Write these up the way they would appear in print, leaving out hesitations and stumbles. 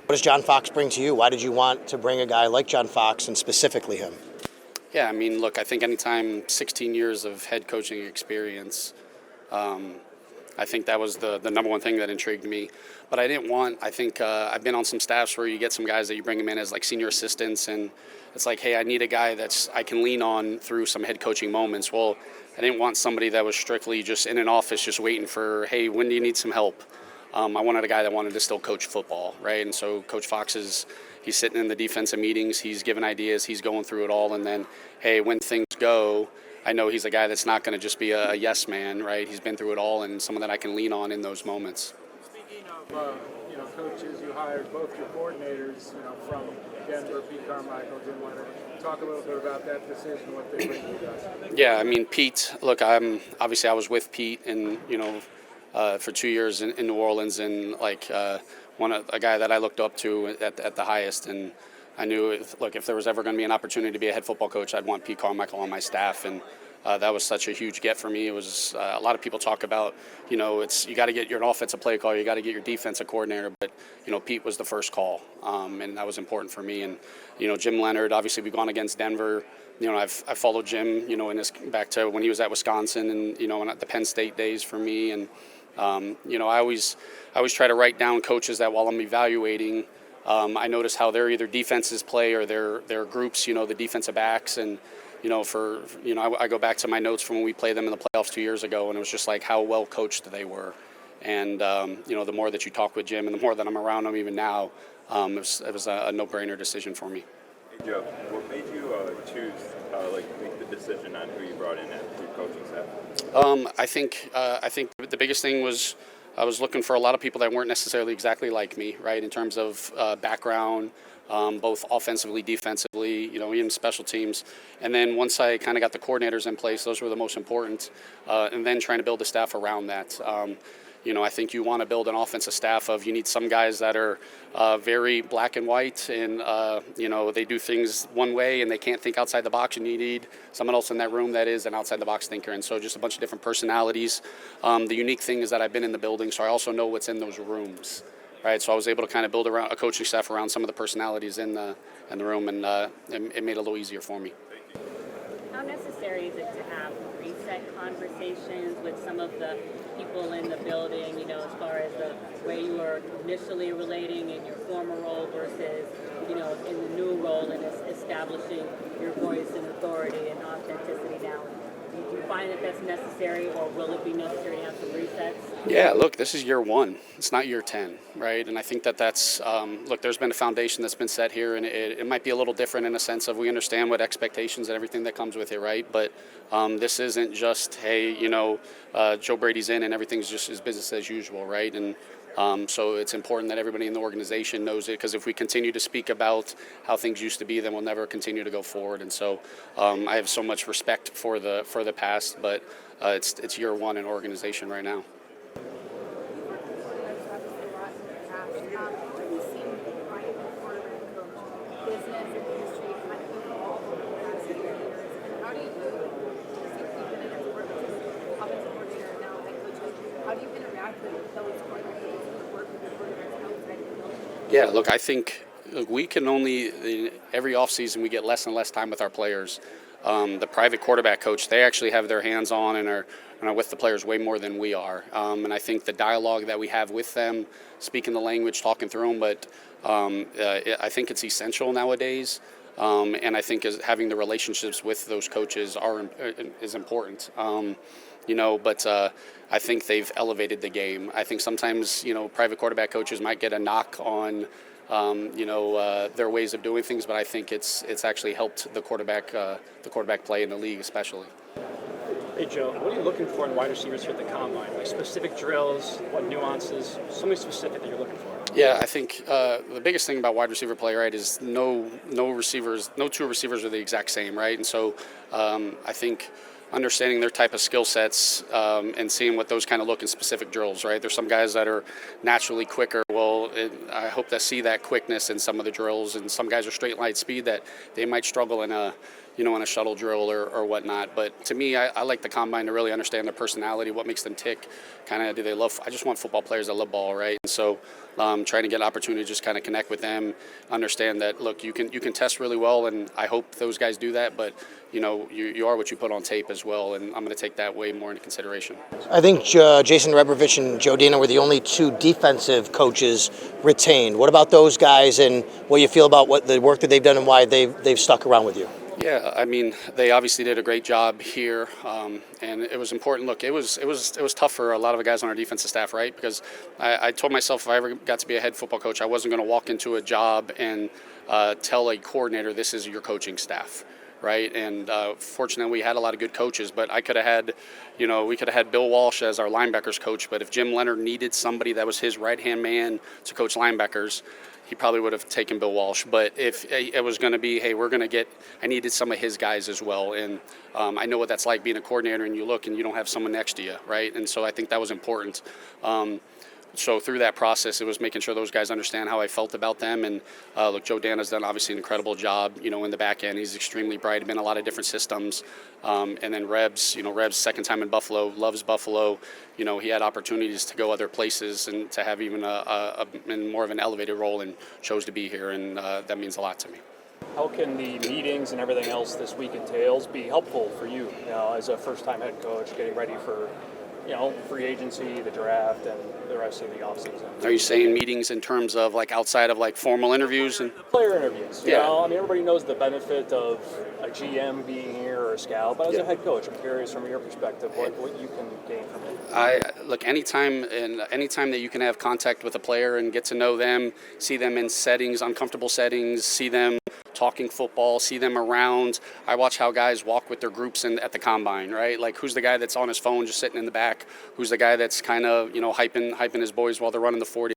What does John Fox bring to you? Why did you want to bring a guy like John Fox and specifically him? Yeah, I mean, look, I think anytime 16 years of head coaching experience, I think that was the number one thing that intrigued me. But I think I've been on some staffs where you get some guys that you bring them in as like senior assistants, and it's like, hey, I need a guy I can lean on through some head coaching moments. Well, I didn't want somebody that was strictly just in an office just waiting for, hey, when do you need some help? I wanted a guy that wanted to still coach football, right? And so Coach Fox he's sitting in the defensive meetings, he's giving ideas, he's going through it all, and then, hey, when things go, I know he's a guy that's not going to just be a yes man, right? He's been through it all, and someone that I can lean on in those moments. Speaking of coaches, you hired both your coordinators, from Denver, Pete Carmichael, Jim Leonard. Talk a little bit about that decision, what they bring to you guys. Yeah, I mean, Pete. Look, I was with Pete, and for 2 years in New Orleans, and a guy that I looked up to at the highest, and I knew if there was ever going to be an opportunity to be a head football coach, I'd want Pete Carmichael on my staff, and that was such a huge get for me. It was a lot of people talk about, you got to get your offensive play call, you got to get your defensive coordinator, but Pete was the first call, and that was important for me. And Jim Leonard, obviously we've gone against Denver. I've followed Jim, in his back to when he was at Wisconsin, and and at the Penn State days for me, and I always try to write down coaches that while I'm evaluating, I notice how their either defenses play or their groups, the defensive backs, and I go back to my notes from when we played them in the playoffs 2 years ago, and it was just like how well coached they were. And the more that you talk with Jim, and the more that I'm around him even now, it was a no-brainer decision for me. Hey Joe, what made you choose make the decision on who you brought in at your coaching staff? I think the biggest thing was I was looking for a lot of people that weren't necessarily exactly like me, right, in terms of background, both offensively, defensively, even special teams. And then once I kind of got the coordinators in place, those were the most important, and then trying to build a staff around that. I think you want to build an offensive staff you need some guys that are very black and white, and they do things one way and they can't think outside the box, and you need someone else in that room that is an outside the box thinker. And so just a bunch of different personalities. The unique thing is that I've been in the building, so I also know what's in those rooms, right? So I was able to kind of build around a coaching staff around some of the personalities in the room, and it made it a little easier for me. How necessary is it to have reset conversations with some of the people in the building, as far as the way you were initially relating in your former role versus, in the new role and establishing your voice and authority and authenticity now? Do you find that that's necessary, or will it be necessary to have some resets? Yeah, look, this is year 1. It's not year 10, right? And I think that's, there's been a foundation that's been set here, and it might be a little different in a sense of we understand what expectations and everything that comes with it, right? But this isn't just, hey, Joe Brady's in and everything's just his business as usual, right? And so it's important that everybody in the organization knows it, because if we continue to speak about how things used to be, then we'll never continue to go forward. And so I have so much respect for the past, but it's year 1 in organization right now. Yeah, look, I think we can every offseason we get less and less time with our players. The private quarterback coach, they actually have their hands on and are with the players way more than we are. And I think the dialogue that we have with them, speaking the language, talking through them, but I think it's essential nowadays. And I think having the relationships with those coaches is important. But I think they've elevated the game. I think sometimes, private quarterback coaches might get a knock on, their ways of doing things, but I think it's actually helped the quarterback play in the league especially. Hey Joe, what are you looking for in wide receivers here at the combine? Like specific drills, what nuances, something specific that you're looking for? Yeah, I think the biggest thing about wide receiver play, right, is no two receivers are the exact same, right? And so I think understanding their type of skill sets and seeing what those kind of look in specific drills, right? There's some guys that are naturally quicker. Well, I hope to see that quickness in some of the drills, and some guys are straight line speed that they might struggle in a shuttle drill or whatnot. But to me, I like the combine to really understand their personality, what makes them tick, kind of do they love. I just want football players that love ball, right? And so trying to get an opportunity to just kind of connect with them, understand that, look, you can test really well, and I hope those guys do that, but you are what you put on tape as well, and I'm going to take that way more into consideration. I think Jason Rebrovich and Joe Dana were the only two defensive coaches retained. What about those guys, and what you feel about what the work that they've done and why they've stuck around with you? Yeah, I mean, they obviously did a great job here, and it was important. Look, it was tough for a lot of the guys on our defensive staff, right? Because I told myself if I ever got to be a head football coach, I wasn't going to walk into a job and tell a coordinator this is your coaching staff, right? And fortunately, we had a lot of good coaches, but I could have had, we could have had Bill Walsh as our linebackers coach, but if Jim Leonard needed somebody that was his right-hand man to coach linebackers, he probably would have taken Bill Walsh. But if it was going to be, hey, I needed some of his guys as well. And I know what that's like being a coordinator and you look and you don't have someone next to you, right? And so I think that was important. So through that process, it was making sure those guys understand how I felt about them. And look, Joe Dana's done obviously an incredible job, in the back end. He's extremely bright, been in a lot of different systems. And then Reb's second time in Buffalo, loves Buffalo. He had opportunities to go other places and to have even in more of an elevated role, and chose to be here. And that means a lot to me. How can the meetings and everything else this week entails be helpful for you, as a first-time head coach, getting ready for free agency, the draft, and the rest of the offseason? Are you saying meetings in terms of outside of formal interviews and Player interviews? Yeah. Everybody knows the benefit of a GM being here or a scout, but as a head coach, I'm curious from your perspective what you can gain from it. Anytime that you can have contact with a player and get to know them, see them in uncomfortable settings, see them talking football, see them around. I watch how guys walk with their groups at the combine, right? Who's the guy that's on his phone just sitting in the back? Who's the guy that's kind of, hyping his boys while they're running the 40?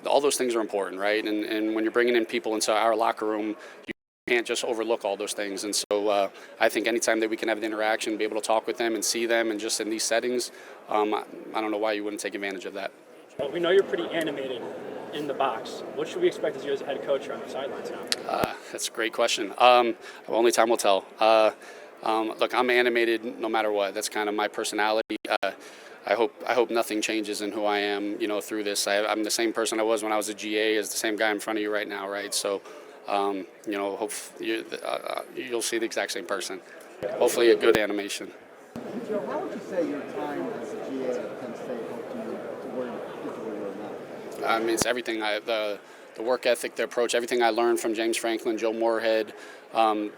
All those things are important, right? And when you're bringing in people into our locker room, you can't just overlook all those things. And so I think anytime that we can have an interaction, be able to talk with them and see them, and just in these settings, I don't know why you wouldn't take advantage of that. Well, we know you're pretty animated in the box. What should we expect as you as a head coach on the sidelines now? That's a great question. Only time will tell. Look, I'm animated no matter what. That's kind of my personality. I hope nothing changes in who I am, through this. I'm the same person I was when I was a GA as the same guy in front of you right now, right? So, hope you'll see the exact same person. Hopefully a good animation. Joe, how would you say your time as a GA at Penn State helped you to where you are now? I mean, it's everything. The work ethic, the approach, everything I learned from James Franklin, Joe Moorhead. I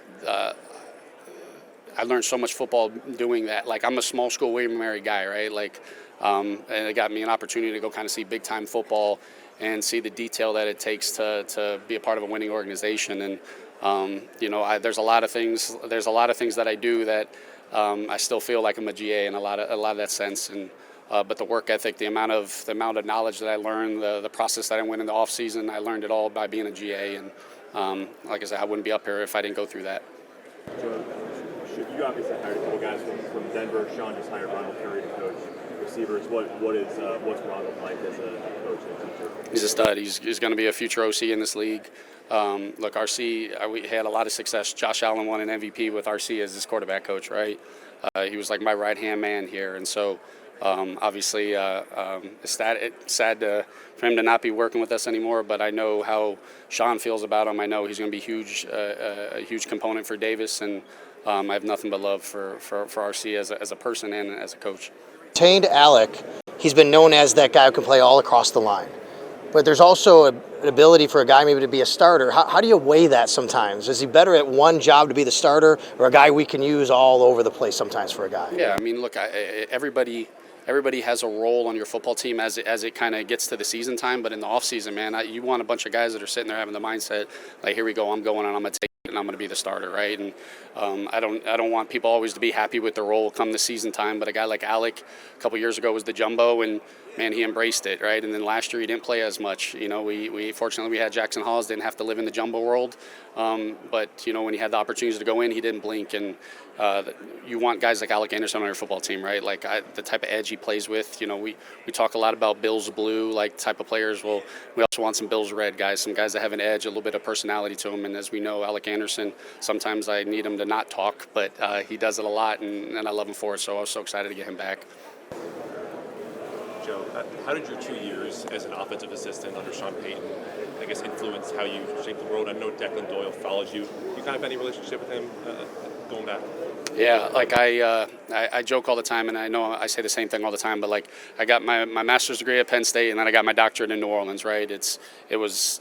learned so much football doing that. I'm a small school William & Mary guy, right? And it got me an opportunity to go kind of see big time football and see the detail that it takes to be a part of a winning organization. And there's a lot of things. There's a lot of things that I do that I still feel like I'm a GA in a lot of that sense. And but the work ethic, the amount of knowledge that I learned, the process that I went in the off season, I learned it all by being a GA. And like I said, I wouldn't be up here if I didn't go through that. Joe, you obviously hired a couple guys from Denver. Sean just hired Ronald Curry to coach receivers. What's Ronald like as a coach and teacher? He's a stud. He's going to be a future OC in this league. Look, RC, we had a lot of success. Josh Allen won an MVP with RC as his quarterback coach, right? He was like my right-hand man here. And so, obviously, it's sad for him to not be working with us anymore, but I know how Sean feels about him. I know he's going to be a huge component for Davis, and I have nothing but love for RC as a person and as a coach. Retained Alec, he's been known as that guy who can play all across the line. But there's also an ability for a guy maybe to be a starter. How do you weigh that sometimes? Is he better at one job to be the starter, or a guy we can use all over the place sometimes for a guy? Yeah, I mean, look, everybody has a role on your football team as it kind of gets to the season time. But in the off season, man, you want a bunch of guys that are sitting there having the mindset like, here we go, I'm going and I'm going to take it and I'm going to be the starter, right? And I don't want people always to be happy with the role come the season time. But a guy like Alec a couple years ago was the jumbo, and man, he embraced it, right? And then last year he didn't play as much. We fortunately we had Jackson Hawes, didn't have to live in the jumbo world. But when he had the opportunities to go in, he didn't blink. And you want guys like Alec Anderson on your football team, right? The type of edge he plays with. We talk a lot about Bills blue, type of players. Well, we also want some Bills red guys, some guys that have an edge, a little bit of personality to them. And as we know, Alec Anderson, sometimes I need him to not talk, but he does it a lot, and I love him for it. So I was so excited to get him back. Joe, how did your 2 years as an offensive assistant under Sean Payton, I guess, influence how you shape the world? I know Declan Doyle follows you. Do you kind of have any relationship with him going back? Yeah, like I joke all the time, and I know I say the same thing all the time, but like I got my master's degree at Penn State, and then I got my doctorate in New Orleans, right? It was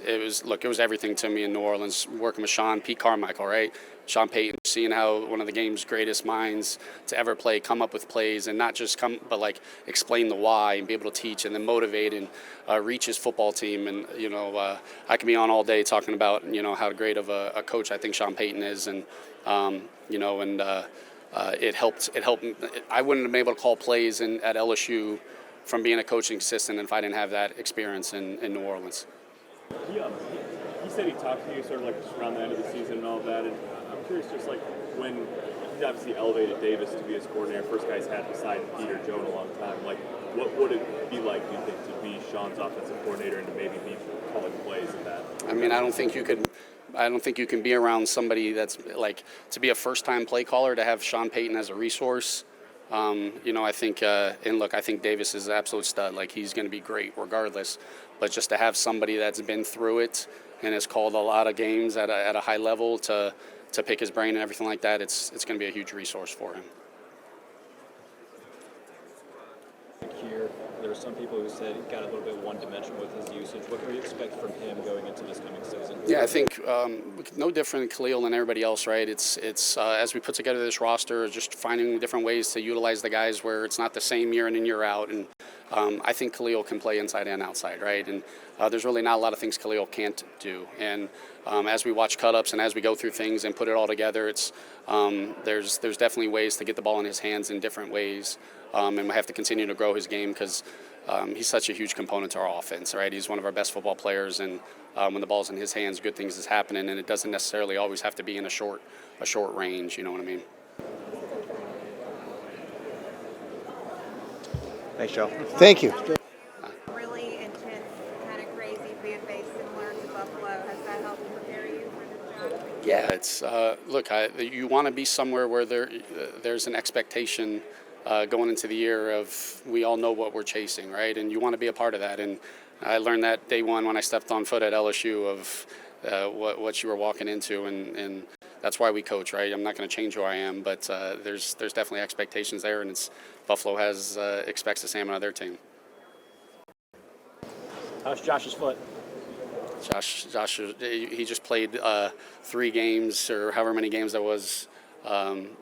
everything to me in New Orleans, working with Sean, Pete Carmichael, right? Sean Payton, seeing how one of the game's greatest minds to ever play come up with plays, and not just but like explain the why and be able to teach and then motivate and reach his football team. And I can be on all day talking about how great of a coach I think Sean Payton is, and it helped. I wouldn't have been able to call plays at LSU from being a coaching assistant if I didn't have that experience in New Orleans. He said he talked to you sort of like just around the end of the season and all of that. And I'm curious, just like when he's obviously elevated Davis to be his coordinator, first guy he's had beside Peter Joe in a long time. Like, what would it be like, do you think, to be Sean's offensive coordinator and to maybe be calling plays at that? I mean, I don't think you can be around somebody that's like, to be a first-time play caller, to have Sean Payton as a resource. I think, and look, I think Davis is an absolute stud. Like, he's going to be great regardless. But just to have somebody that's been through it and has called a lot of games at a high level to pick his brain and everything like that, it's going to be a huge resource for him. Here, there were some people who said he got a little bit one-dimensional with his usage. What can we expect from him going into this coming season? Yeah, I think no different Khalil than everybody else, right? It's as we put together this roster, just finding different ways to utilize the guys where it's not the same year in and year out. And I think Khalil can play inside and outside, right? And there's really not a lot of things Khalil can't do. And as we watch cut-ups and as we go through things and put it all together, it's there's definitely ways to get the ball in his hands in different ways. And we have to continue to grow his game because he's such a huge component to our offense, right? He's one of our best football players, and when the ball's in his hands, good things is happening, and it doesn't necessarily always have to be in a short range. You know what I mean? Thanks, Joe. Thank you. Really intense, kind of crazy fan base similar to Buffalo. Has that helped prepare you for this job? Yeah, it's look, you want to be somewhere where there's an expectation going into the year of we all know what we're chasing, right? And you want to be a part of that. And I learned that day one when I stepped on foot at LSU of what you were walking into, and that's why we coach, right? I'm not going to change who I am, but there's definitely expectations there, and Buffalo expects the same out of their team. How's Josh's foot? Josh, he just played 3 games or however many games that was.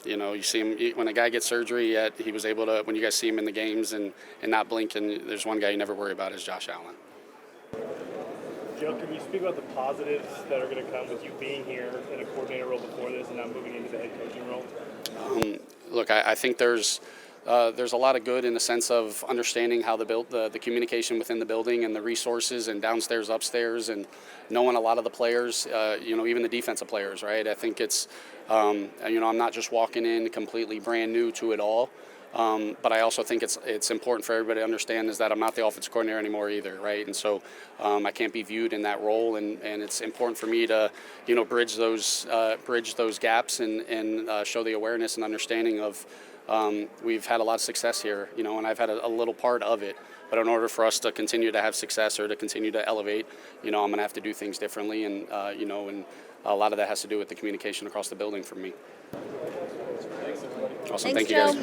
You see him when a guy gets surgery. He was able to. When you guys see him in the games and not blink, and there's one guy you never worry about is Josh Allen. Joe, can you speak about the positives that are going to come with you being here in a coordinator role before this and now moving into the head coaching role? Look, I think there's a lot of good in the sense of understanding how the communication within the building and the resources and downstairs, upstairs, and knowing a lot of the players, even the defensive players, right? I think it's, I'm not just walking in completely brand new to it all. But I also think it's important for everybody to understand is that I'm not the offensive coordinator anymore either, right? And so I can't be viewed in that role, and it's important for me to, bridge those gaps and show the awareness and understanding of we've had a lot of success here, and I've had a little part of it. But in order for us to continue to have success or to continue to elevate, I'm going to have to do things differently, and and a lot of that has to do with the communication across the building for me. Awesome, thank you guys.